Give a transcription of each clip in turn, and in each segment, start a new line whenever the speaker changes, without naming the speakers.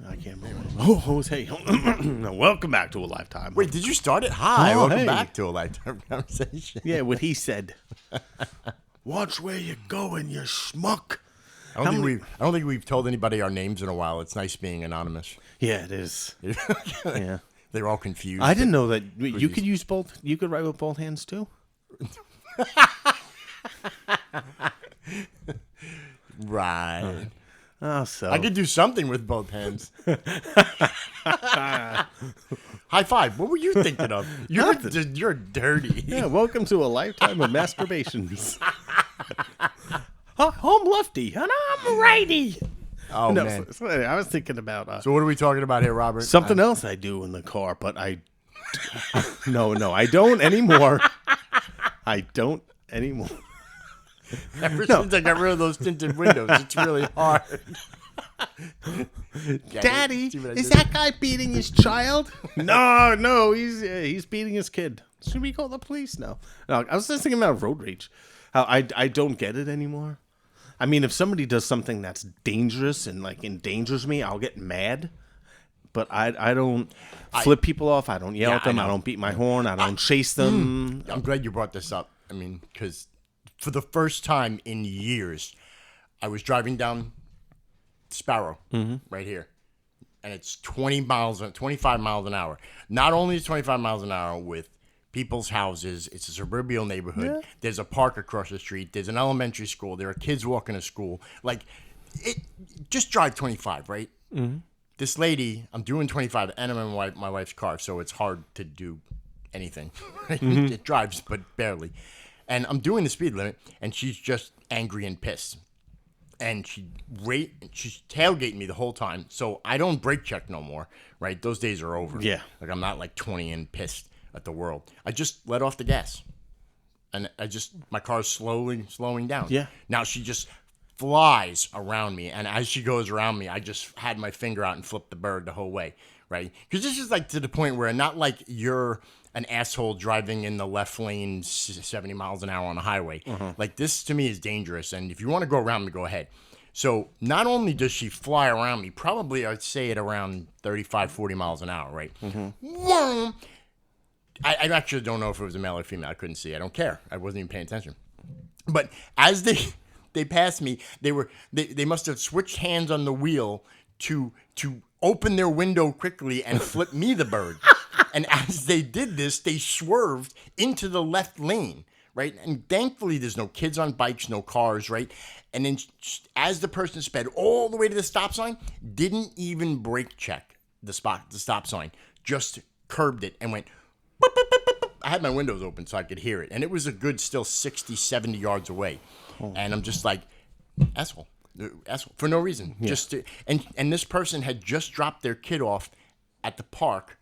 I can't remember. Oh, Jose. Welcome back to a lifetime.
Wait, did you start it? Hi,
Oh,
welcome
hey.
back to a lifetime conversation.
Yeah, what he said. Watch where you're going, you schmuck.
I don't think we've told anybody our names in a while. It's nice being anonymous.
Yeah, it is. Yeah.
They're all confused.
I didn't know that you could use both. You could write with both hands too.
Right.
Oh, so
I could do something with both hands. High five. What were you thinking of? You're dirty.
Yeah, welcome to a lifetime of masturbations. I'm lefty and I'm righty.
Oh,
No,
man.
I was thinking about
So what are we talking about here, Robert?
something else I do in the car, but no, I don't anymore. I don't anymore.
Ever since I got rid of those tinted windows, it's really hard.
Daddy,
See what I
is
did?
that guy beating his child? No, he's beating his kid. Should we call the police? No, I was just thinking about road rage. How I don't get it anymore. I mean, if somebody does something that's dangerous and like endangers me, I'll get mad. But I don't flip people off. I don't yell at them. I don't beat my horn. I don't chase them.
I'm glad you brought this up. I mean, because for the first time in years, I was driving down Sparrow right here, and it's 25 miles an hour. Not only is 25 miles an hour with people's houses, it's a suburban neighborhood.
Yeah.
There's a park across the street. There's an elementary school. There are kids walking to school. Like, just drive 25, right? Mm-hmm. This lady, I'm doing 25, and I'm in my wife's car, so it's hard to do anything. It drives, but barely. And I'm doing the speed limit, and she's just angry and pissed. And she's tailgating me the whole time, so I don't brake check no more, right? Those days are over.
Yeah.
Like, I'm not like 20 and pissed at the world. I just let off the gas. And my car's slowing down.
Yeah.
Now she just flies around me, and as she goes around me, I just had my finger out and flipped the bird the whole way, right? Because this is like to the point where not like you're an asshole driving in the left lane 70 miles an hour on a highway. Like, this to me is dangerous, and if you want to go around me, go ahead. So not only does she fly around me, probably I'd say at around 35, 40 miles an hour, right? Whoa! I actually don't know if it was a male or female. I couldn't see. I don't care. I wasn't even paying attention. But as they passed me, they must have switched hands on the wheel to open their window quickly and flip me the bird. And as they did this, they swerved into the left lane, right? And thankfully, there's no kids on bikes, no cars, right? And then as the person sped all the way to the stop sign, didn't even brake check the stop sign, just curbed it and went. Boop, boop, boop, boop, boop. I had my windows open so I could hear it, and it was a good still 60, 70 yards away. And I'm just like, asshole, for no reason. Yeah. And this person had just dropped their kid off at the park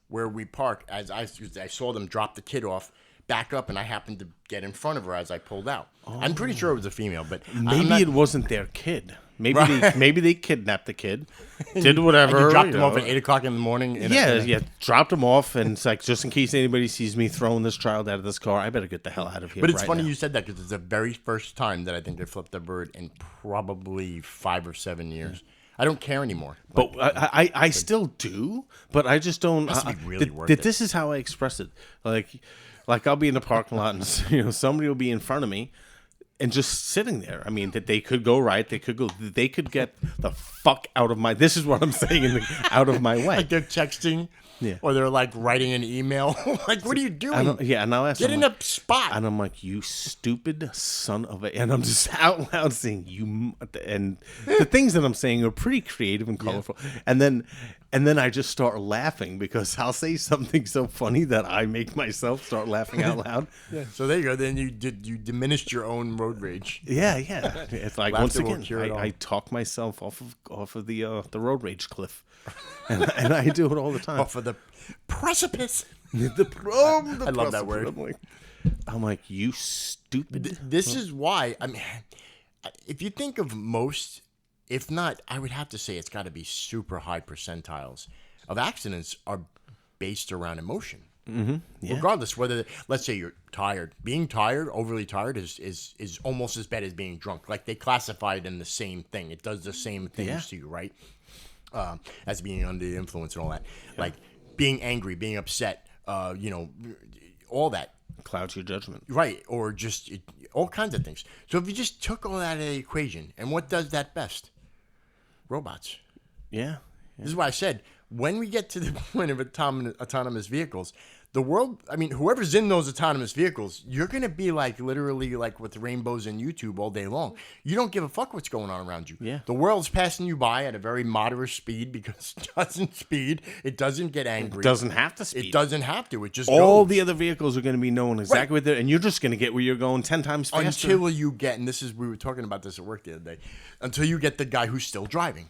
where we park. As I saw them drop the kid off, back up, and I happened to get in front of her as I pulled out. I'm pretty sure it was a female, but
maybe it wasn't their kid. Maybe they kidnapped the kid, did whatever.
And you dropped him off at 8 o'clock in the morning.
Dropped him off, and it's like, just in case anybody sees me throwing this child out of this car, I better get the hell out of here.
But it's funny
now.
You said that, because it's the very first time that I think they flipped a bird in probably 5 or 7 years. I don't care anymore.
But I still do, but I just don't.
Must be really worth it.
This is how I express it. Like I'll be in the parking lot, and somebody will be in front of me, and just sitting there. I mean, that they could go right, they could get the fuck out of my. This is what I'm saying, out of my way.
Like they're texting, or they're like writing an email. Like, what are you doing?
And I'll ask
get
them,
in a spot.
And I'm like, you stupid son of a. And I'm just out loud saying you. And the things that I'm saying are pretty creative and colorful. Yeah. And then I just start laughing, because I'll say something so funny that I make myself start laughing out loud.
Yeah. So there you go. Then you diminished your own road rage.
Yeah. It's like, once again, I talk myself off of the road rage cliff, and I do it all the time.
Off of the precipice.
I
love that word.
I'm like, you stupid.
This is why. I mean, if you think of most. If not, I would have to say it's got to be super high percentiles of accidents are based around emotion. Mm-hmm. Yeah. Regardless, whether, let's say you're tired. Being tired, overly tired, is almost as bad as being drunk. Like, they classify it in the same thing. It does the same things to you, right? as being under the influence and all that. Like being angry, being upset, all that.
Clouds your judgment.
Right, or just all kinds of things. So if you just took all that out of the equation, and what does that best? Robots.
Yeah.
This is why I said, when we get to the point of autonomous vehicles, the world, I mean, whoever's in those autonomous vehicles, you're going to be like literally like with rainbows and YouTube all day long. You don't give a fuck what's going on around you.
Yeah.
The world's passing you by at a very moderate speed because it doesn't speed. It doesn't get angry.
It doesn't have to speed.
It doesn't have to. It just
all
goes.
the other vehicles are going to be knowing exactly where they're, and you're just going to get where you're going 10 times faster.
Until you get, and we were talking about this at work the other day, until you get the guy who's still driving.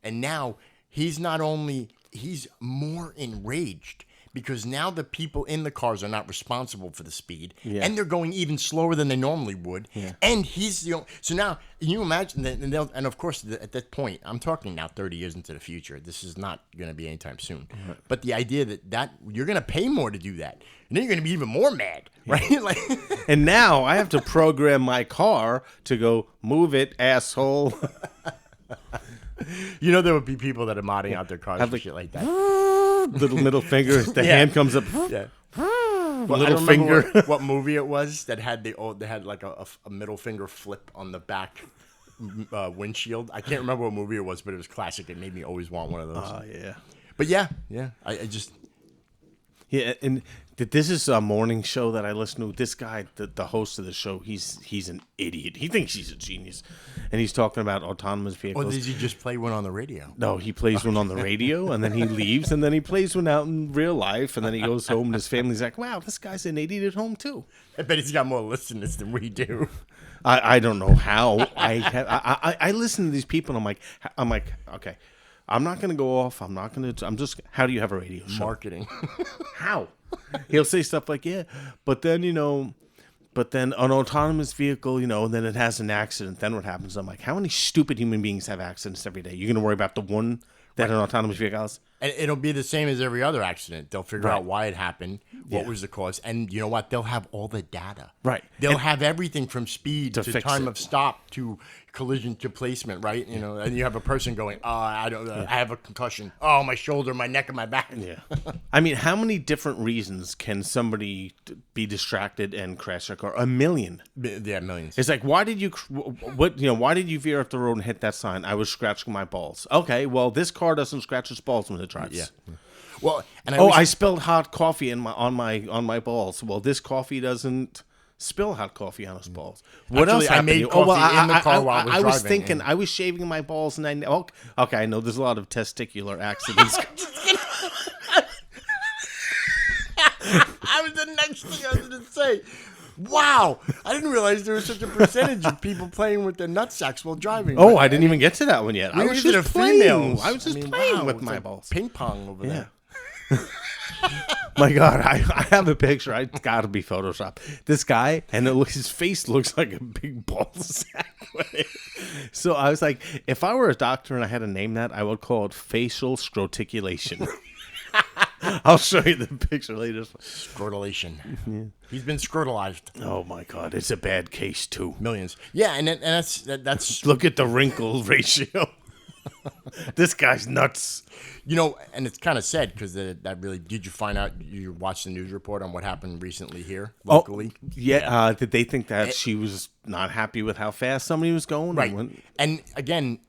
And now he's more enraged because now the people in the cars are not responsible for the speed, and they're going even slower than they normally would. Yeah. And he's so now can you imagine that? And of course, at that point, I'm talking now 30 years into the future. This is not going to be anytime soon. Right. But the idea that you're going to pay more to do that, and then you're going to be even more mad, right? Like,
and now I have to program my car to go move it, asshole.
There would be people that are modding out their cars and shit like that.
Little middle finger, the hand comes up.
Yeah. Well, little finger. What movie it was that had they had like a middle finger flip on the back windshield. I can't remember what movie it was, but it was classic. It made me always want one of those.
Oh yeah.
But yeah. I just.
Yeah, and this is a morning show that I listen to. This guy, the host of the show, he's an idiot. He thinks he's a genius, and he's talking about autonomous vehicles.
Or does he just play one on the radio?
No, he plays one on the radio, and then he leaves, and then he plays one out in real life, and then he goes home, and his family's like, "Wow, this guy's an idiot at home too."
I bet he's got more listeners than we do.
I don't know how. I listen to these people, and I'm like, okay. I'm not going to go off. I'm just, how do you have a radio show?
Marketing.
How? He'll say stuff like, yeah, but then an autonomous vehicle, and then it has an accident. Then what happens? I'm like, how many stupid human beings have accidents every day? You're going to worry about the one that an autonomous vehicle has?
And it'll be the same as every other accident. They'll figure out why it happened, what was the cause, and you know what? They'll have all the data.
Right.
They'll have everything from speed to time of stop to collision to placement, right? And you have a person going, I have a concussion. Oh, my shoulder, my neck, and my back.
Yeah. I mean, how many different reasons can somebody be distracted and crash their car? A million.
Yeah, millions.
It's like, why did you veer off the road and hit that sign? I was scratching my balls. Okay, well, this car doesn't scratch its balls when it drives.
Yeah. Well, and
I spilled hot coffee on my balls. Well, this coffee doesn't spill hot coffee on his balls. What else happened?
I made coffee in the car while I was driving.
I was thinking, I was shaving my balls, and okay, I know there's a lot of testicular accidents.
I was the next thing I was going to say. Wow, I didn't realize there was such a percentage of people playing with their nutsacks while driving.
Oh, I didn't even get to that one yet. I was just playing.
Females.
I was just playing with my balls.
Ping pong over there.
My God, I have a picture. I gotta be Photoshopped. This guy, and his face looks like a big ball sack. So I was like, if I were a doctor and I had to name that, I would call it facial scroticulation. I'll show you the picture later.
Scrotulation. Yeah. He's been scrotalized.
Oh my God, it's a bad case too.
Millions. Yeah, and that's.
Look at the wrinkle ratio. This guy's nuts.
And it's kind of sad because that really. Did you find out? You watched the news report on what happened recently here locally?
Oh, yeah. Did they think that she was not happy with how fast somebody was going?
Right. And again.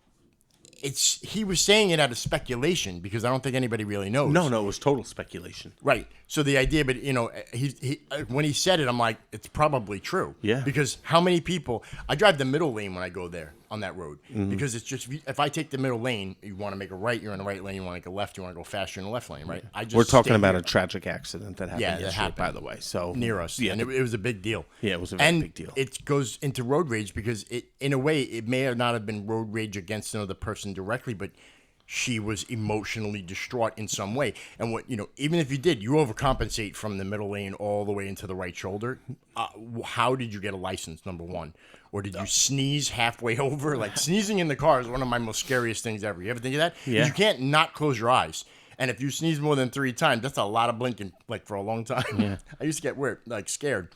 He was saying it out of speculation because I don't think anybody really knows.
No, it was total speculation.
Right. So the idea, but he when he said it, I'm like, it's probably true.
Yeah.
Because how many people? I drive the middle lane when I go there on that road because it's just if I take the middle lane, you want to make a right, you're in the right lane. You want to make a left, you want to go faster in the left lane. Right.
We're talking about a tragic accident that happened.
That happened,
by the way. So
near us. Yeah. And it was a big deal.
Yeah, it was a very big deal.
It goes into road rage because in a way, it may not have been road rage against another person directly, but she was emotionally distraught in some way. And even if you overcompensate from the middle lane all the way into the right shoulder. How did you get a license, number one? Or did you sneeze halfway over? Like sneezing in the car is one of my most scariest things ever. You ever think of that?
Yeah.
You can't not close your eyes. And if you sneeze more than 3 times, that's a lot of blinking, like for a long time.
Yeah.
I used to get weird, like scared.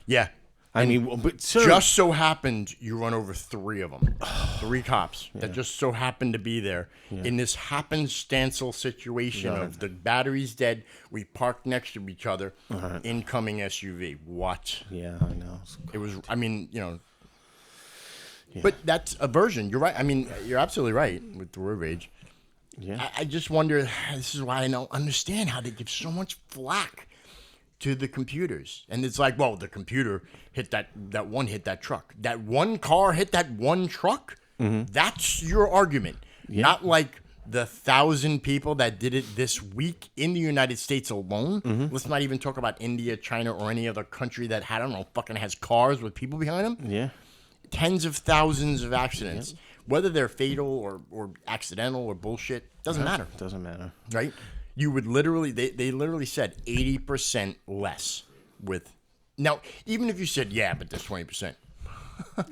Yeah.
I mean, but sir,
Just so happened you run over 3 of them. 3 cops that just so happened to be there in this happenstancel situation of the battery's dead. We parked next to each other. Incoming SUV. What?
yeah, I know.
It was, I mean, but that's a version. You're right. I mean, you're absolutely right with the road rage.
Yeah.
I just wonder, this is why I don't understand how they give so much flack to the computers. And it's like, well, the computer hit that one hit that truck. That one car hit that one truck? That's your argument. Not like the 1,000 people that did it this week in the United States alone. Let's not even talk about India, China, or any other country that, I don't know, fucking has cars with people behind them.
Yeah.
Tens of thousands of accidents. Whether they're fatal or accidental or bullshit, doesn't matter.
Doesn't matter.
Right? You would literally, they literally said 80% less with, now, even if you said, yeah, but there's 20%.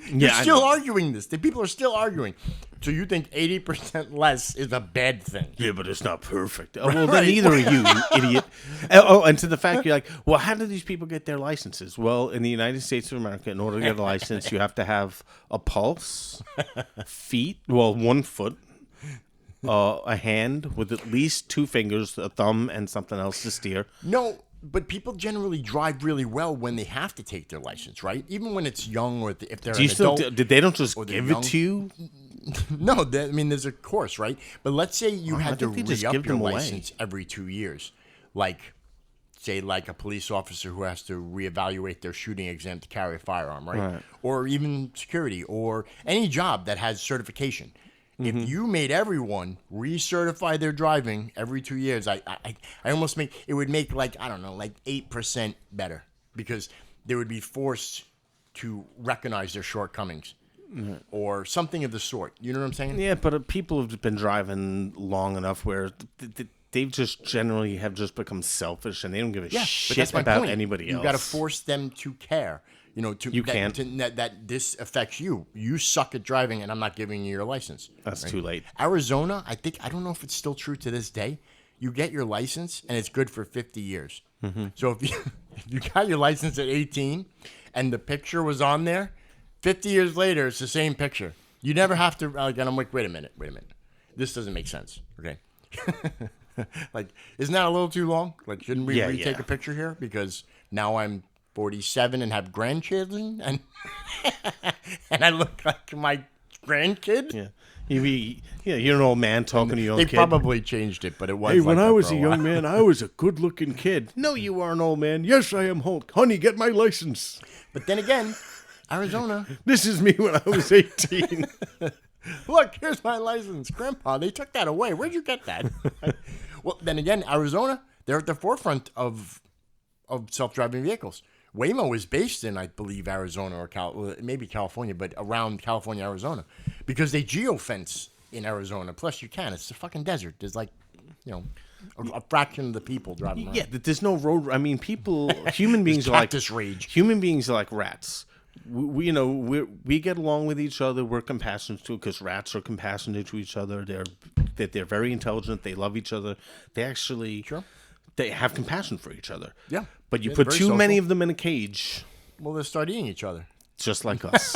You're still arguing this. The people are still arguing. So you think 80% less is a bad thing?
Yeah, but it's not perfect. Oh, well, then neither are you idiot. Oh, and to the fact you're like, well, how do these people get their licenses? Well, in the United States of America, in order to get a license, you have to have a pulse, feet, well, 1 foot, a hand with at least 2 fingers, a thumb, and something else to steer.
No, but people generally drive really well when they have to take their license, right? Even when it's young or if they're an adult.
Did they don't just give
young.
it to you?
No, I mean, there's a course, right? But let's say you had to re-up your
away.
license every 2 years. Like, say, like a police officer who has to reevaluate their shooting exam to carry a firearm, right? Or even security or any job that has certification. If you made everyone recertify their driving every 2 years, I almost it would make like, I don't know, like 8% better because they would be forced to recognize their shortcomings or something of the sort. You know what I'm saying?
Yeah, but people have been driving long enough where they just generally have just become selfish and they don't give a shit about anybody else.
You got to force them to care. That this affects you. You suck at driving, and I'm not giving you your license.
That's too late.
Arizona, I don't know if it's still true to this day. You get your license, and it's good for 50 years. So if you got your license at 18, and the picture was on there, 50 years later, it's the same picture. You never have to. And I'm like, wait a minute. This doesn't make sense. Okay. Like, isn't that a little too long? Like, shouldn't we retake a picture here? Because now I'm 47 and have grandchildren, and and I look like my grandkid.
Yeah, you're an old man talking to your own kid.
They probably changed it, but it was.
Hey, when I was a young man, I was a good-looking kid. No, you are an old man. Yes, I am Hulk. Honey, get my license.
But then again, Arizona.
This is me when I was 18.
Look, here's my license, Grandpa. They took that away. Where'd you get that? Well, then again, Arizona. They're at the forefront of self-driving vehicles. Waymo is based in, I believe, Arizona or maybe California, but around California, Arizona, because they geofence in Arizona. Plus, you can. It's a fucking desert. There's like, a fraction of the people driving around.
Yeah, there's no road. I mean, human beings are like
rage.
Human beings are like rats. We get along with each other. We're compassionate too, because rats are compassionate to each other. They're very intelligent. They love each other. They actually they have compassion for each other.
Yeah.
But you put too many of them in a cage.
Well, they'll start eating each other.
Just like us.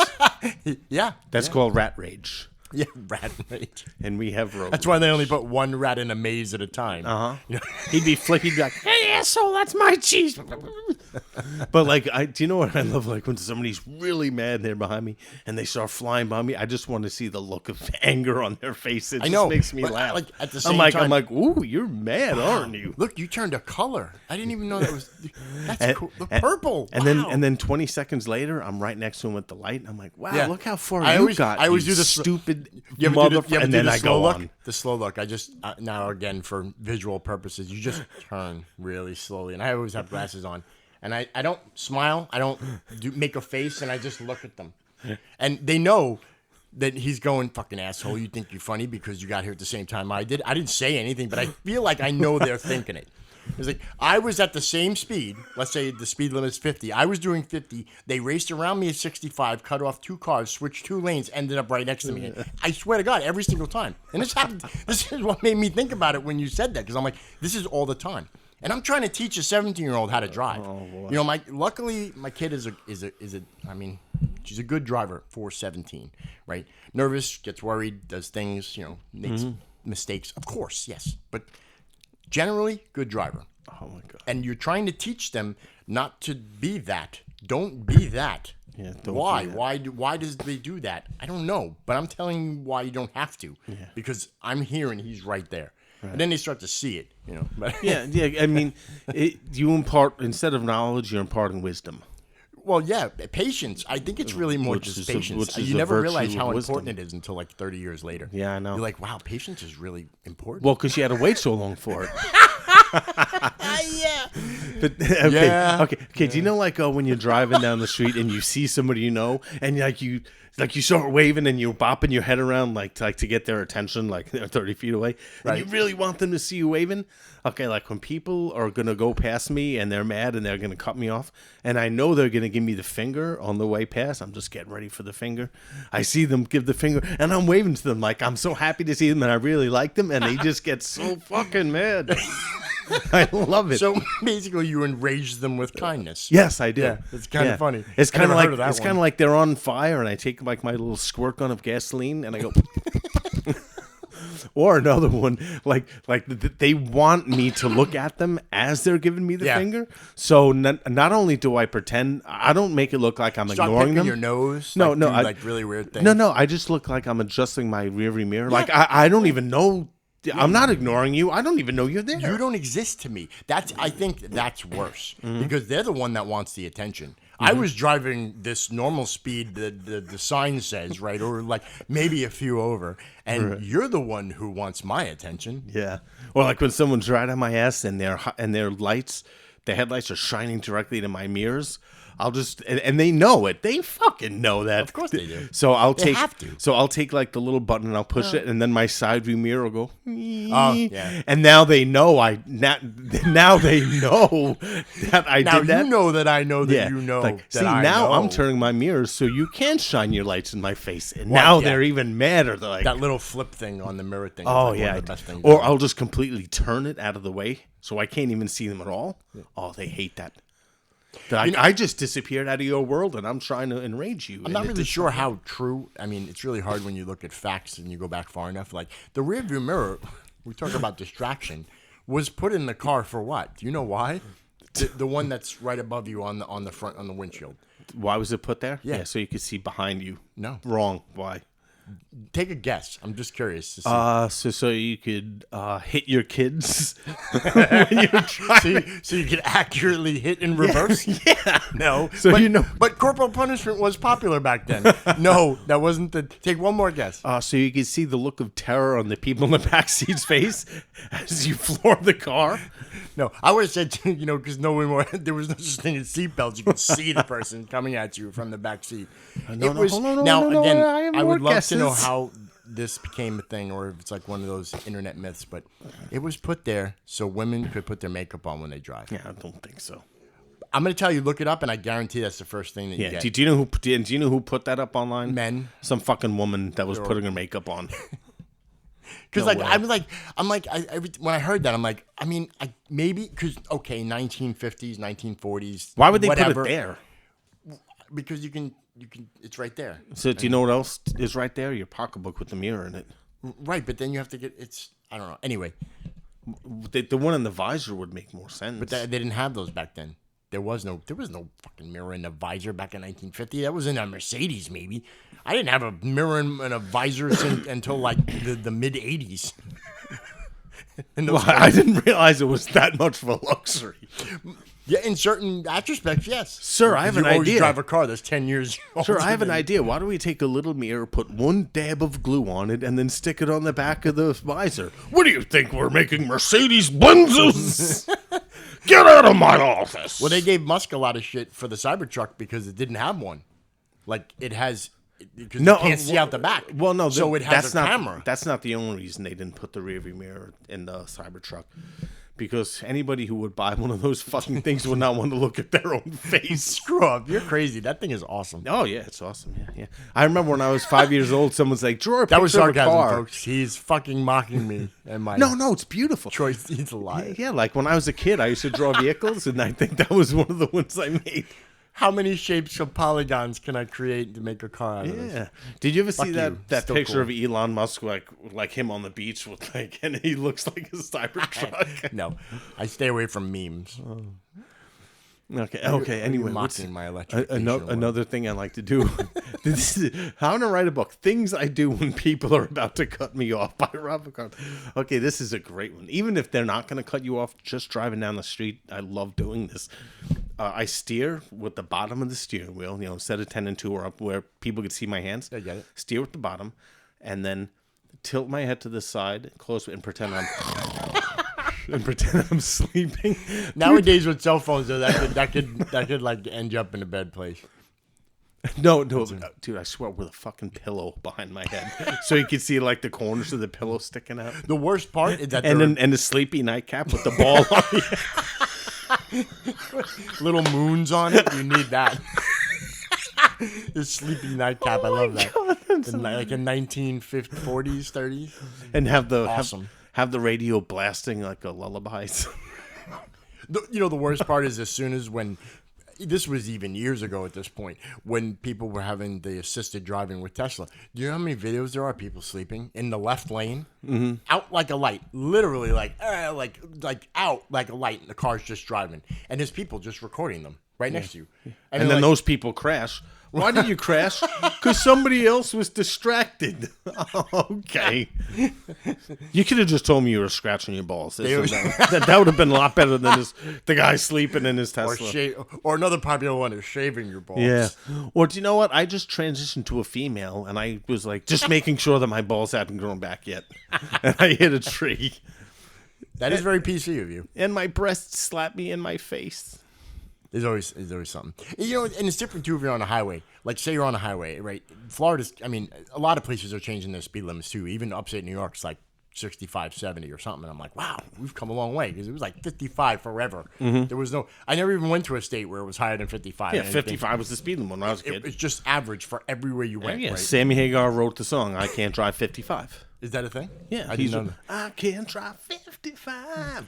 Yeah.
That's called rat rage.
Yeah, rat rage.
And we have road
That's why they only put one rat in a maze at a time.
He'd be like, hey, asshole, that's my cheese. But like, do you know what I love? Like when somebody's really mad and they're behind me and they start flying by me, I just want to see the look of anger on their face. It just makes me laugh.
Like, at the same time,
I'm like, ooh, you're mad, aren't you?
Look, you turned a color. I didn't even know that was. That's cool. The purple.
And then 20 seconds later, I'm right next to him with the light. And I'm like, wow, look how far
I
always got.
I always
you
do the
stupid motherfucker. And then I go on.
The slow look. I just now again for visual purposes, you just turn really slowly, and I always have glasses on. And I don't smile. I don't make a face, and I just look at them. And they know that he's going, fucking asshole, you think you're funny because you got here at the same time I did. I didn't say anything, but I feel like I know they're thinking it. It's like, I was at the same speed. Let's say the speed limit is 50. I was doing 50. They raced around me at 65, cut off 2 cars, switched 2 lanes, ended up right next to me. I swear to God, every single time. And this happened. This is what made me think about it when you said that, because I'm like, this is all the time. And I'm trying to teach a 17-year-old how to drive.
Oh, boy.
You know, luckily my kid is a I mean, she's a good driver for 17, right? Nervous, gets worried, does things, you know, makes mistakes. Of course, yes. But generally, good driver.
Oh my god.
And you're trying to teach them not to be that. Don't be that.
Yeah, don't
why?
be that.
Why does they do that? I don't know, but I'm telling you why you don't have to.
Yeah.
Because I'm here and he's right there. Right. And then they start to see it, you know. But
Yeah. I mean, you impart, instead of knowledge, you're imparting wisdom.
well, yeah, patience. I think it's really more
Which
just
is a-
patience.
which is
You
a
never
virtue
realize
of
how
wisdom.
important it is until like 30 years later.
Yeah, I know.
You're like, wow, patience is really important.
Well, because you had to wait so long for it.
Yeah.
But okay,
Yeah.
okay. Do you know like when you're driving down the street and you see somebody you know, and you start waving and you're bopping your head around to get their attention, like they're 30 feet away, and you really want them to see you waving? Okay, like when people are gonna go past me and they're mad and they're gonna cut me off, and I know they're gonna give me the finger on the way past. I'm just getting ready for the finger. I see them give the finger, and I'm waving to them like I'm so happy to see them and I really like them, and they just get so fucking mad. I love it.
So basically, you enrage them with kindness.
Yes, I do.
Yeah, it's kind of funny.
It's
I
kind of
never
like
heard of that
it's
one.
kind of like they're on fire, and I take like my little squirt gun of gasoline, and I go. Or another one, they want me to look at them as they're giving me the
Yeah.
finger. So not only do I pretend, I don't make it look like I'm
Start
ignoring
picking
them.
your nose.
No,
like,
no,
do,
I-
like really weird things.
No, I just look like I'm adjusting my rearview mirror. Like I don't even know. I'm not ignoring you. I don't even know you're there.
You don't exist to me. I think that's worse
Mm-hmm.
because they're the one that wants the attention. I was driving this normal speed that the sign says, right, or like maybe a few over, and you're the one who wants my attention.
Yeah. Or like when someone's right on my ass and their lights, the headlights are shining directly into my mirrors. I'll just and they know it. They fucking know that.
Of course they do.
So
They have to.
So I'll take like the little button and I'll push it, and then my side view mirror will go.
Oh, yeah.
And now they know now they know that I
Now
did that.
you know that I know that
Yeah.
you know
Like,
that
see,
I
now
know.
I'm turning my mirrors so you can't shine your lights in my face. And
Well,
now
yeah.
they're even madder. They're like,
that little flip thing on the mirror thing. is
oh
like
yeah,
one of the best things
or
ever.
I'll just completely turn it out of the way so I can't even see them at all. Oh, they hate that. I just disappeared out of your world, and I'm trying to enrage you.
I'm not really sure how true. I mean, it's really hard when you look at facts and you go back far enough. Like the rear view mirror, we talk about distraction, was put in the car for what? Do you know why? The one that's right above you on the front on the windshield.
Why was it put there?
Yeah.
So you could see behind you.
No.
Wrong. Why?
Take a guess. I'm just curious to see.
So you could hit your kids when you're driving.
So you could accurately hit in reverse?
Yeah.
No.
So
but,
you know-
But corporal punishment was popular back then. No, that wasn't the. Take one more guess.
So you could see the look of terror on the people in the back seat's face as you floor the car.
No, I would have said, you know, because no one more. There was no such thing as seatbelts. You could see the person coming at you from the back seat.
No,
It was
hold on,
now
no,
again.
I have
I would
more
love to know
guesses.
how this became a thing, or if it's like one of those internet myths. But it was put there so women could put their makeup on when they drive.
Yeah, I don't think so.
I'm gonna tell you, look it up, and I guarantee that's the first thing that you
Yeah.
get.
Do you know who put that up online?
Men.
Some fucking woman that was putting her makeup on.
Because
No
like
way.
I'm like when I heard that I'm like I mean maybe because okay 1950s 1940s
Why would they
whatever,
put it there?
Because you can it's right there.
So do you know what else is right there? Your pocketbook with the mirror in it.
Right, but then you have to get it's I don't know. Anyway,
The one in the visor would make more sense.
but they didn't have those back then. There was no fucking mirror in the visor back in 1950. That was in a Mercedes maybe. I didn't have a mirror and a visor until like the mid 80s.
Well, I didn't realize it was that much of a luxury.
Yeah, in certain aspects, yes.
Sir, I have
you
an
always
idea.
drive a car that's 10 years old.
Sure, I have an idea. Why don't we take a little mirror, put one dab of glue on it, and then stick it on the back of the visor? What do you think? We're making Mercedes Benzes? Get out of my office.
Well, they gave Musk a lot of shit for the Cybertruck because it didn't have one. Like it has, because you can't see out the back.
Well, no,
so it has
that's
a
not,
camera.
That's not the only reason they didn't put the rearview mirror in the Cybertruck. because anybody who would buy one of those fucking things would not want to look at their own face.
Screw up. You're crazy. That thing is awesome.
Oh yeah, it's awesome. Yeah. I remember when I was 5 years old, someone's like, "Draw a picture
That was
of a
sarcasm,
car."
folks. He's fucking mocking me and my
No, it's beautiful.
choice. He's a liar.
Yeah, like when I was a kid, I used to draw vehicles, and I think that was one of the ones I made.
How many shapes of polygons can I create to make a car out of this?
Yeah. Did you ever see
you.
that
Still
picture
cool.
of Elon Musk, like him on the beach with like, and he looks like a Cybertruck?
No, I stay away from memes.
Okay. Anyway,
mocking my electrification.
another thing I like to do. I'm gonna write a book. Things I do when people are about to cut me off by Robert Carl. Okay, this is a great one. Even if they're not gonna cut you off, just driving down the street, I love doing this. I steer with the bottom of the steering wheel. Instead of 10 and 2 or up where people could see my hands.
I get it.
Steer with the bottom, and then tilt my head to the side, close, and pretend I'm sleeping.
Nowadays with cell phones, though, that could like end you up in a bad place.
No, dude, I swear with a fucking pillow behind my head, so you can see like the corners of the pillow sticking out.
The worst part is that
and a sleepy nightcap with the ball on it.
little moons on it. You need that. The sleepy nightcap. I love that. Like in 1940s, 30s.
And have the
Awesome.
have the radio blasting like a lullabies.
The worst part is as soon as when this was even years ago at this point when people were having the assisted driving with Tesla. Do you know how many videos there are of people sleeping in the left lane, out like a light, literally like out like a light, and the car's just driving, and there's people just recording them right next to you,
And then those people crash. Why did you crash? Because somebody else was distracted. Okay. You could have just told me you were scratching your balls. That would have been a lot better than the guy sleeping in his Tesla.
Or another popular one is shaving your balls.
Yeah. Or do you know what? I just transitioned to a female, and I was like just making sure that my balls hadn't grown back yet. And I hit a tree.
That is very PC of you.
And my breasts slapped me in my face.
There's always something. And it's different too if you're on a highway. Like, say you're on a highway, right? Florida's, a lot of places are changing their speed limits too. Even upstate New York's like 65, 70 or something. And I'm like, wow, we've come a long way because it was like 55 forever. There was I never even went to a state where it was higher than 55.
Yeah, 55 was the speed limit when I was a kid.
It's just average for everywhere you went.
Yeah,
right?
Sammy Hagar wrote the song, I Can't Drive 55.
Is that a thing?
Yeah,
I didn't know that.
I can't drive 55.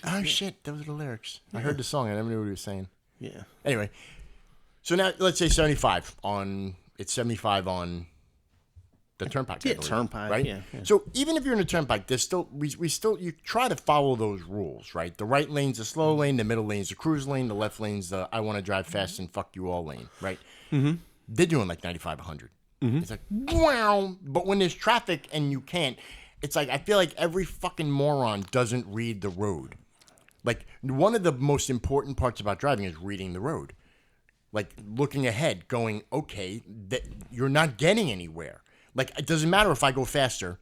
Oh, shit. Those are the lyrics. I heard the song. I never knew what he was saying.
Yeah.
Anyway, so now let's say 75 on... It's 75 on the turnpike.
Yeah, turnpike,
right?
yeah.
So even if you're in a turnpike, there's still... You try to follow those rules, right? The right lane's the slow lane, the middle lane's the cruise lane, the left lane's the I want to drive fast and fuck you all lane, right? Mm-hmm. They're doing like 95, 100. It's like, wow. But when there's traffic and you can't, it's like, I feel like every fucking moron doesn't read the road. Like, one of the most important parts about driving is reading the road. Like, looking ahead, going, okay, you're not getting anywhere. Like, it doesn't matter if I go faster.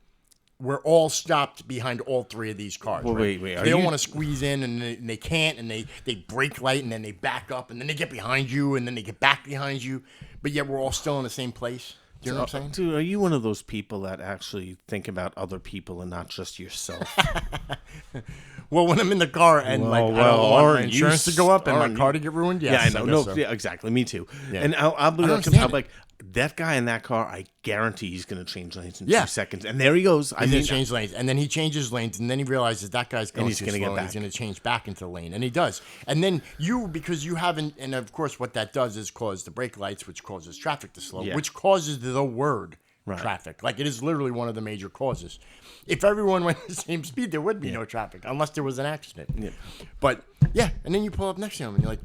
We're all stopped behind all three of these cars.
Well,
right?
wait.
They don't want to squeeze in, and they can't, and they brake light, and then they back up, and then they get behind you, and then they get back behind you. But yet we're all still in the same place. Do you know what I'm saying?
Dude, are you one of those people that actually think about other people and not just yourself?
Well, when I'm in the car and I don't want my insurance to go up and my car to get ruined, yes.
Yeah, I know. No, yeah, exactly. Me too.
Yeah.
And I'll be like, I'm like, that guy in that car, I guarantee he's going to change lanes in 2 seconds. And there he goes.
He's going to change lanes. And then he changes lanes, and then he realizes that guy's going too slow, and he's going to change back into the lane. And he does. And then because you haven't, and of course what that does is cause the brake lights, which causes traffic to slow, which causes the word traffic. Like, it is literally one of the major causes. If everyone went the same speed, there would be no traffic, unless there was an accident. Yeah. But, and then you pull up next to him, and you're like,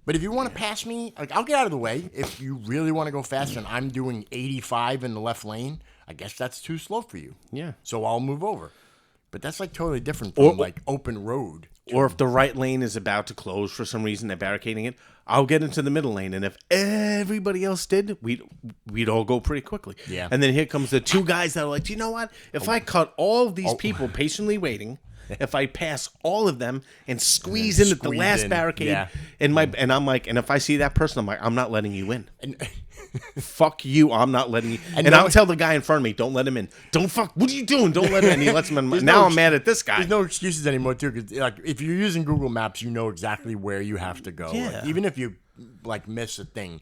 but if you want to pass me, like, I'll get out of the way. If you really want to go fast and I'm doing 85 in the left lane, I guess that's too slow for you.
Yeah.
So I'll move over. But that's like totally different from like open road.
Or if the right lane is about to close for some reason, they're barricading it, I'll get into the middle lane. And if everybody else did, we'd all go pretty quickly.
Yeah.
And then here comes the two guys that are like, do you know what? If I cut all of these people patiently waiting, if I pass all of them and squeeze in at the last barricade, and I'm like, and if I see that person, I'm like, I'm not letting you in. Fuck you. I'm not letting you. And
no-
I'll tell the guy in front of me, don't let him in. Don't fuck. What are you doing? Don't let him in. He lets him in. Now I'm mad at this guy.
There's no excuses anymore, too. Because like, if you're using Google Maps, you know exactly where you have to go.
Yeah.
Like, even if you like miss a thing,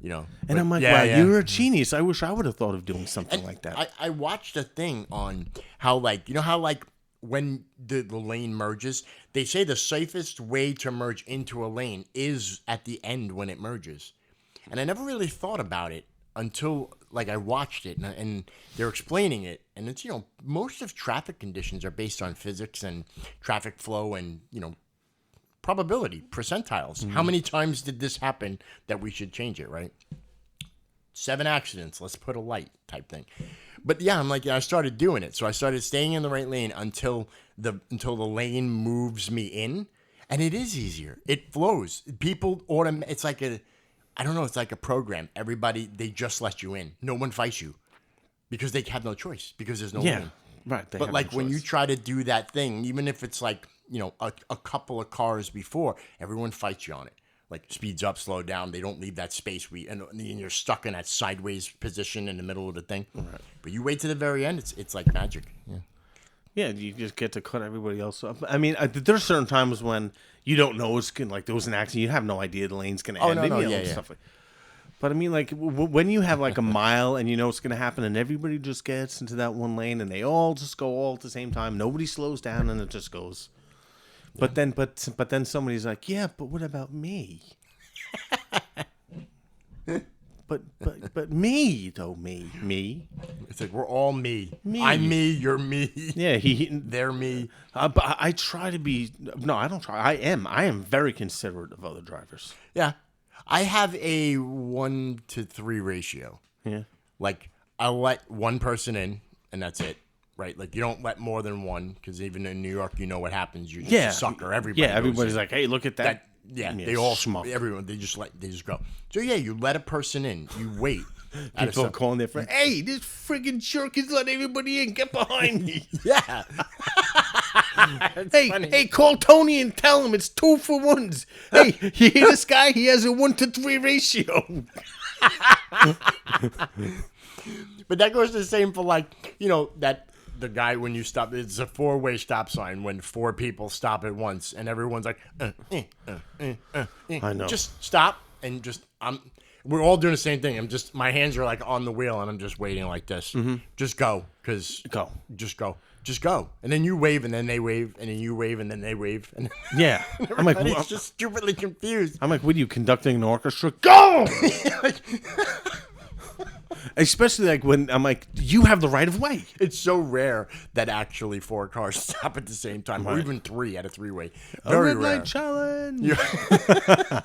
you know.
And I'm like, wow, you're a genius. I wish I would have thought of doing something like that.
I watched a thing on how, like, you know how, like, when the lane merges, they say the safest way to merge into a lane is at the end when it merges. And I never really thought about it until, like, I watched it and they're explaining it. And it's, you know, most of traffic conditions are based on physics and traffic flow and, you know, probability, percentiles. How many times did this happen that we should change it, right? 7 accidents, let's put a light type thing. But yeah, I'm like, I started doing it. So I started staying in the right lane until the lane moves me in. And it is easier. It flows. People it's like I don't know, it's like a program. Everybody, they just let you in. No one fights you because they have no choice because there's no lane.
Right.
But like when you try to do that thing, even if it's like, you know, a couple of cars before, everyone fights you on it. Like speeds up, slow down. They don't leave that space. And you're stuck in that sideways position in the middle of the thing. Right. But you wait to the very end. It's like magic. Yeah.
Yeah, you just get to cut everybody else up. I mean, there's certain times when you don't know it's gonna, like there was an accident, you have no idea the lane's gonna end. Stuff like. But I mean, like when you have like a mile and you know it's gonna happen, and everybody just gets into that one lane, and they all just go all at the same time. Nobody slows down, and it just goes. But then somebody's like, yeah, but what about me? But me though, me.
It's like we're all me.
Me.
I'm me. You're me.
Yeah,
they're me.
But I try to be. No, I don't try. I am very considerate of other drivers.
Yeah, I have a 1 to 3 ratio.
Yeah,
like I'll let one person in, and that's it. Right, like you don't let more than one because even in New York, you know what happens. You're just a sucker. Everybody.
Yeah, everybody's like, "Hey, look at that."
They all schmuck. Everyone, they just go. So yeah, you let a person in. You wait.
People calling their friend. Hey, this friggin' jerk is letting everybody in. Get behind me.
Yeah.
Hey, call Tony and tell him it's 2 for 1s. Hey, you hear this guy? He has a 1 to 3 ratio.
But that goes the same for like, you know, that the guy when you stop, it's a 4-way stop sign when 4 people stop at once and everyone's like,
I know.
Just stop and just, we're all doing the same thing. My hands are like on the wheel and I'm just waiting like this. Mm-hmm. Just go. Just go. And then you wave and then they wave and then you wave and then they wave. And
yeah. I'm like,
well, just stupidly confused.
I'm like, what are you conducting an orchestra? Go! Especially like when I'm like, you have the right of way.
It's so rare that actually 4 cars stop at the same time, or even 3 at a 3-way.
Very
A red
rare. Light challenge. Yeah.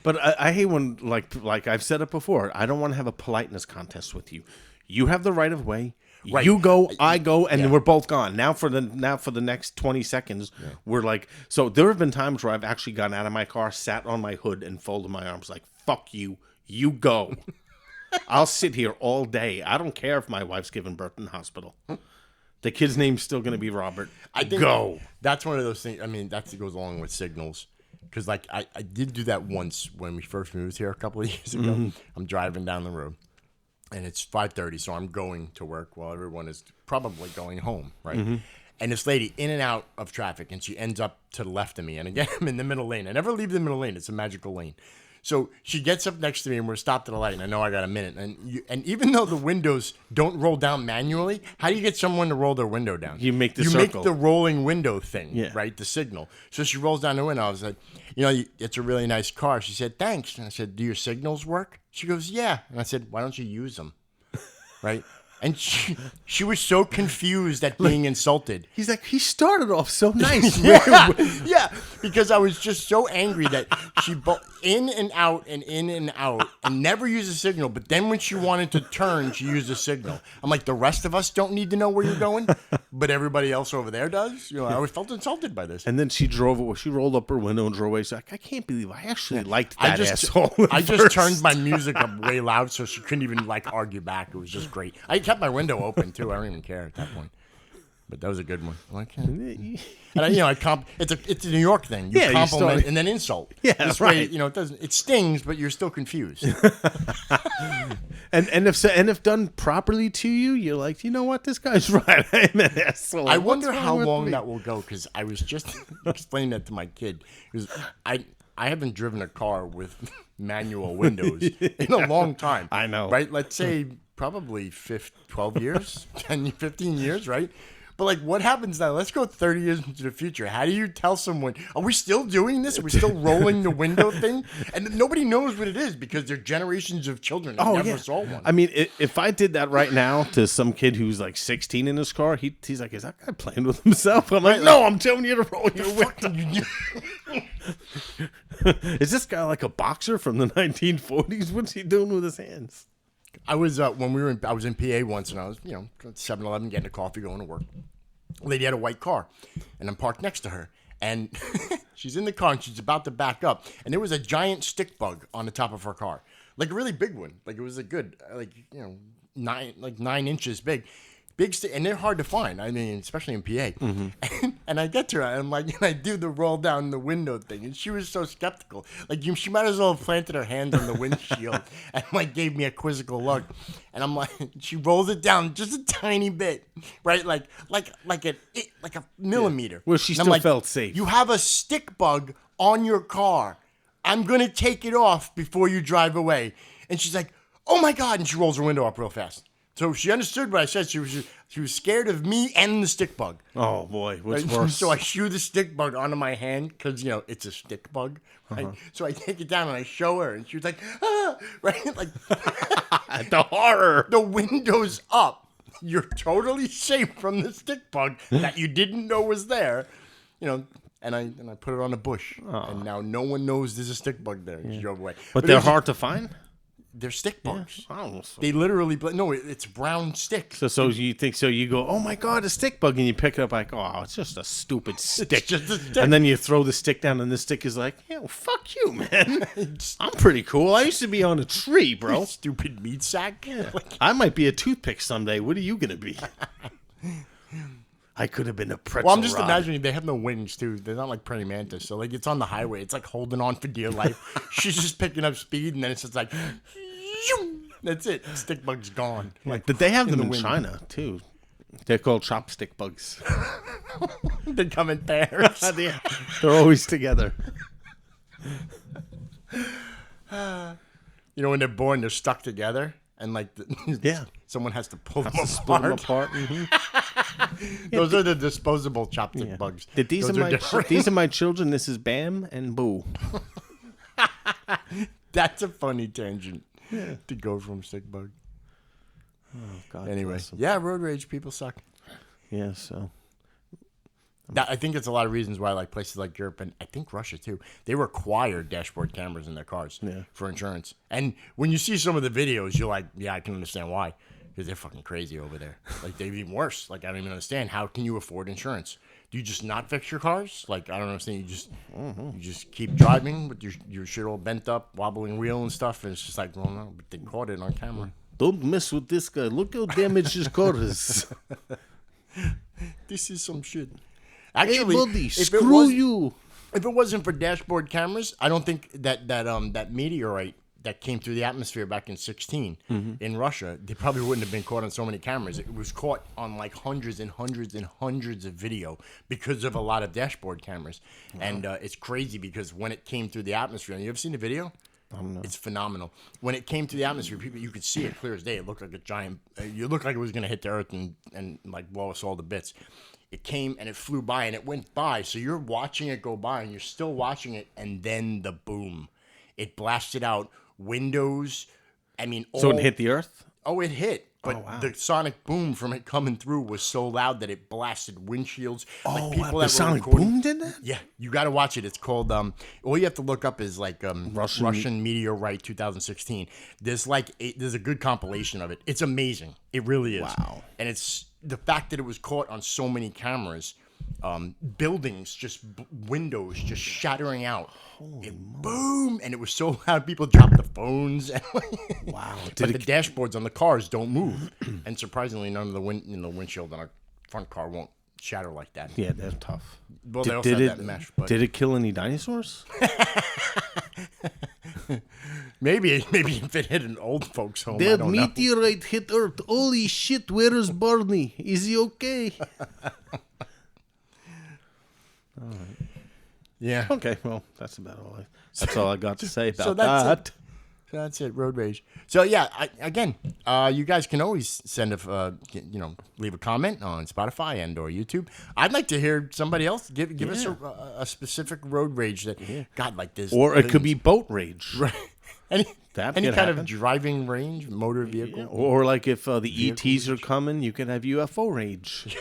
But I hate when like I've said it before. I don't want to have a politeness contest with you. You have the right of way. Right. You go, I go, and then we're both gone. Now for the next 20 seconds, we're like. So there have been times where I've actually gotten out of my car, sat on my hood, and folded my arms like, "Fuck you. You go." I'll sit here all day. I don't care if my wife's giving birth in the hospital. The kid's name's still going to be Robert.
I think
go.
That's one of those things. I mean, that goes along with signals. Because, like, I did do that once when we first moved here a couple of years ago. Mm-hmm. I'm driving down the road, and it's 5:30, so I'm going to work while everyone is probably going home, right? Mm-hmm. And this lady, in and out of traffic, and she ends up to the left of me. And again, I'm in the middle lane. I never leave the middle lane. It's a magical lane. So she gets up next to me, and we're stopped at a light, and I know I got a minute. And even though the windows don't roll down manually, how do you get someone to roll their window down?
You make the circle.
Make the rolling window thing, right? The signal. So she rolls down the window. I was like, you know, it's a really nice car. She said, thanks. And I said, do your signals work? She goes, yeah. And I said, why don't you use them? Right? And she was so confused at being insulted.
He's like, he started off so nice.
yeah, because I was just so angry that she in and out and never used a signal. But then when she wanted to turn, she used a signal. I'm like, the rest of us don't need to know where you're going, but everybody else over there does. You know, I always felt insulted by this.
And then she rolled up her window and drove away. She's like, I can't believe I actually liked that asshole.
I just turned my music up way loud so she couldn't even like argue back. It was just great. I kept my window open too. I don't even care at that point. But that was a good one. And it's a New York thing. You
Yeah, you
compliment
start-
and then insult.
Yeah,
This
right.
way, it stings, but you're still confused.
And if done properly to you, you're like, you know what, this guy's right. I'm an asshole.
I
What's
wonder
wrong
how
with
long
me?
that will go, because I was just explaining that to my kid. Because I haven't driven a car with manual windows in a long time.
I know.
Right? Let's say probably 12 years, 10, 15 years, right? But like, what happens now? Let's go 30 years into the future. How do you tell someone, are we still doing this? Are we still rolling the window thing? And nobody knows what it is because they're generations of children that never saw one.
I mean, if I did that right now to some kid who's like 16 in his car, he's like, is that guy playing with himself? I'm like, no, I'm telling you to roll your window. Is this guy like a boxer from the 1940s? What's he doing with his hands?
I was I was in PA once, and I was 7-Eleven getting a coffee, going to work. A lady had a white car, and I'm parked next to her, and she's in the car and she's about to back up, and there was a giant stick bug on the top of her car, like a really big one, like it was a good 9 inches big. Big stick, and they're hard to find. I mean, especially in PA. And I get to her, and I'm like, and I do the roll down the window thing, and she was so skeptical. Like, she might as well have planted her hands on the windshield and like gave me a quizzical look. And I'm like, she rolls it down just a tiny bit, right? Like a millimeter.
Well, she
And I'm
still
like,
felt safe.
You have a stick bug on your car. I'm gonna take it off before you drive away. And she's like, oh my God! And she rolls her window up real fast. So she understood what I said. She was scared of me and the stick bug.
Oh boy, what's
Right?
worse?
So I shoo the stick bug onto my hand because it's a stick bug. Right? So I take it down and I show her, and she was like, ah! Right, like
the horror.
the window's up. You're totally safe from the stick bug that you didn't know was there. And I put it on a bush, and now no one knows there's a stick bug there. And she drove away.
But they're hard to find.
They're stick bugs.
Oh,
They literally, no, it's brown sticks.
so you think so? You go, oh my God, a stick bug, and you pick it up like, oh, it's just a stupid stick.
just a stick.
And then you throw the stick down, and the stick is like, yo, fuck you, man. I'm pretty cool. I used to be on a tree, bro.
Stupid meat sack.
I might be a toothpick someday. What are you gonna be? I could have been a pretzel.
Well, I'm just
rod.
imagining they have no wings too. They're not like praying mantis, so like it's on the highway. It's like holding on for dear life. She's just picking up speed, and then it's just like, that's it. Stick bug's gone. Like
Did they have them in
wind.
China too? They're called chopstick bugs.
They come in pairs.
They're always together.
When they're born, they're stuck together, and like
Yeah.
someone has to pull them
Split them
apart.
apart. Mhm.
Those are the disposable chopstick bugs.
These
Those
are
different.
these are my children. This is Bam and Boo.
That's a funny tangent to go from stick bug.
Oh, God
Anyway,
bless 'em.
yeah, road rage. People suck.
Yeah. So
I think it's a lot of reasons why, like places like Europe and I think Russia too, they require dashboard cameras in their cars for insurance. And when you see some of the videos, you're like, yeah, I can understand why, because they're fucking crazy over there. Like they're even worse. Like I don't even understand, how can you afford insurance? Do you just not fix your cars? Like I don't understand. You just keep driving with your shit all bent up, wobbling wheel and stuff, and it's just like, well, no, but they caught it on camera.
don't mess with this guy. Look how damaged his car is.
This is some shit.
Hey,
Actually,
buddy,
if it
screw
was-
you.
If it wasn't for dashboard cameras, I don't think that meteorite that came through the atmosphere back in 2016 in Russia, they probably wouldn't have been caught on so many cameras. It was caught on like hundreds and hundreds and hundreds of video because of a lot of dashboard cameras. Wow. And it's crazy because when it came through the atmosphere, and you ever seen the video? It's phenomenal. When it came to the atmosphere, you could see it clear as day. It looked like a giant. You looked like it was going to hit the earth and like blow us all to bits. It came and it flew by and it went by. So you're watching it go by and you're still watching it. And then the boom, it blasted out windows. I mean,
So it hit the earth.
Oh, it hit. But the sonic boom from it coming through was so loud that it blasted windshields.
Oh,
people
the
that were
sonic
recording-
boom did that?
Yeah, you got to watch it. It's called all you have to look up is like Russian meteorite 2016. There's a good compilation of it. It's amazing. It really is.
Wow.
And it's the fact that it was caught on so many cameras, buildings just windows just shattering out. Boom, and it was so loud people dropped the phones.
Wow.
But the dashboards on the cars don't move, and surprisingly, none of the windshield on our front car won't shatter like that.
Yeah, they're tough.
Well, they also have that mesh. But
Did it kill any dinosaurs?
maybe if it hit an old folks' home, I
That
don't know.
meteorite hit Earth. Holy shit, where is Barney? Is he okay?
Yeah.
Okay, well, that's about all. That's all I got to say about
So that's
that.
So that's it, road rage. So yeah, you guys can always send leave a comment on Spotify and or YouTube. I'd like to hear somebody else give us a specific road rage that God like this,
Or it could be boat rage.
right. any
That
any
could
kind
happen.
of driving range, motor vehicle.
Yeah, or like if the ETs are coming, you can have UFO rage.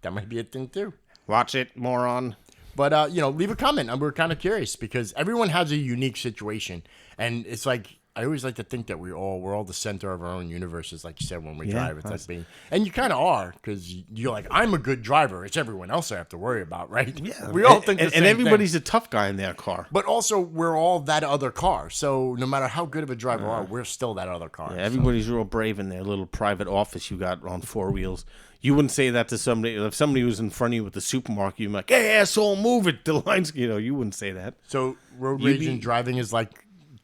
That might be a thing too.
Watch it, moron.
But leave a comment. We're kind of curious because everyone has a unique situation, and it's like I always like to think that we're all the center of our own universes, like you said when we drive. It's like being, and you kind of are because you're like I'm a good driver. It's everyone else I have to worry about, right?
Yeah,
we all think the same
and everybody's
thing.
a tough guy in their car.
But also, we're all that other car. So no matter how good of a driver we are, we're still that other car.
Yeah, everybody's real brave in their little private office you got on four wheels. You wouldn't say that to somebody. If somebody was in front of you at the supermarket, you'd be like, hey, asshole, move it. The lines, you wouldn't say that.
So road rage and driving is like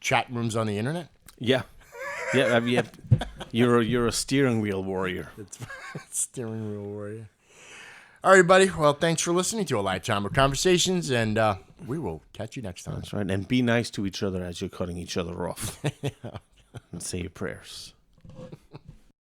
chat rooms on the internet?
Yeah. Yeah, I mean, you're a steering wheel warrior.
It's steering wheel warrior. All right, buddy. Well, thanks for listening to A Lifetime of Conversations, and we will catch you next time.
That's right. And be nice to each other as you're cutting each other off. And say your prayers.